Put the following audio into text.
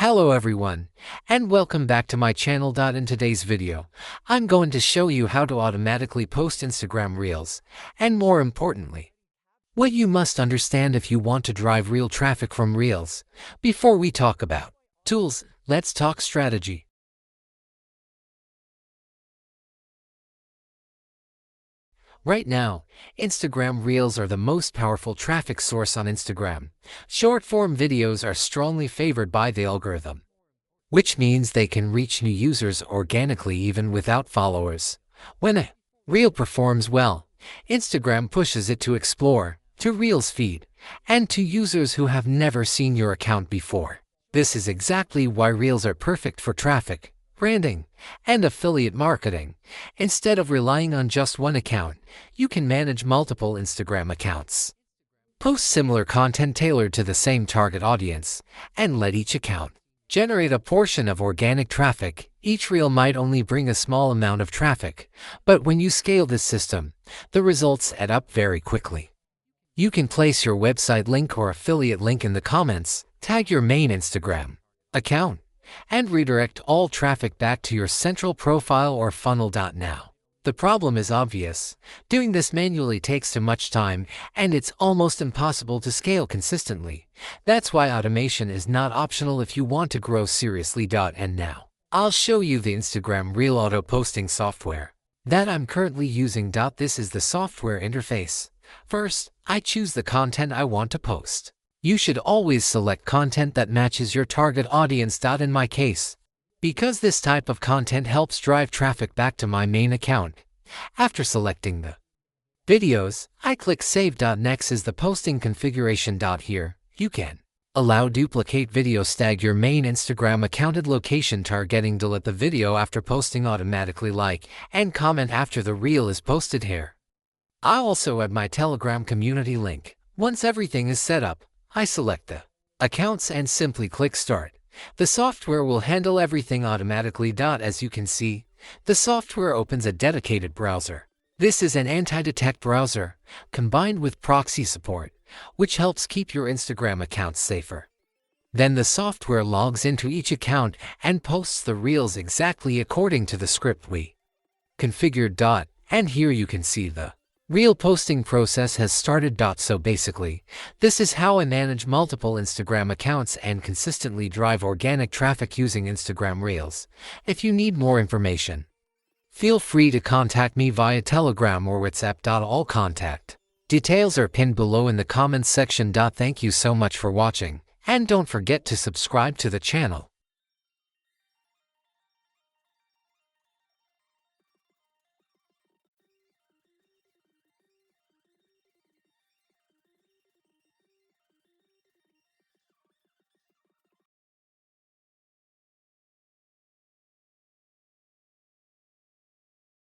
Hello everyone, and welcome back to my channel. In today's video, I'm going to show you how to automatically post Instagram Reels, and more importantly, what you must understand if you want to drive real traffic from Reels. Before we talk about tools, let's talk strategy. Right now, Instagram Reels are the most powerful traffic source on Instagram. Short-form videos are strongly favored by the algorithm, which means they can reach new users organically even without followers. When a Reel performs well, Instagram pushes it to Explore, to Reels feed, and to users who have never seen your account before. This is exactly why Reels are perfect for traffic, branding, and affiliate marketing. Instead of relying on just one account, you can manage multiple Instagram accounts. Post similar content tailored to the same target audience, and let each account generate a portion of organic traffic. Each reel might only bring a small amount of traffic, but when you scale this system, the results add up very quickly. You can place your website link or affiliate link in the comments, tag your main Instagram account, and redirect all traffic back to your central profile or funnel. Now, the problem is obvious. Doing this manually takes too much time, and it's almost impossible to scale consistently. That's why automation is not optional if you want to grow seriously. And now, I'll show you the Instagram Reel auto posting software that I'm currently using. This is the software interface. First, I choose the content I want to post. You should always select content that matches your target audience. In my case, because this type of content helps drive traffic back to my main account. After selecting the videos, I click Save. Next is the posting configuration. Here, you can allow duplicate videos, tag your main Instagram accounted location targeting, delete the video after posting, automatically like and comment after the reel is posted. Here, I also add my Telegram community link. Once everything is set up, I select the accounts and simply click Start. The software will handle everything automatically. As you can see, the software opens a dedicated browser. This is an anti-detect browser, combined with proxy support, which helps keep your Instagram accounts safer. Then the software logs into each account and posts the reels exactly according to the script we configured. And here you can see the Reel posting process has started. So basically, this is how I manage multiple Instagram accounts and consistently drive organic traffic using Instagram Reels. If you need more information, feel free to contact me via Telegram or WhatsApp. All contact details are pinned below in the comments section. Thank you so much for watching, and don't forget to subscribe to the channel.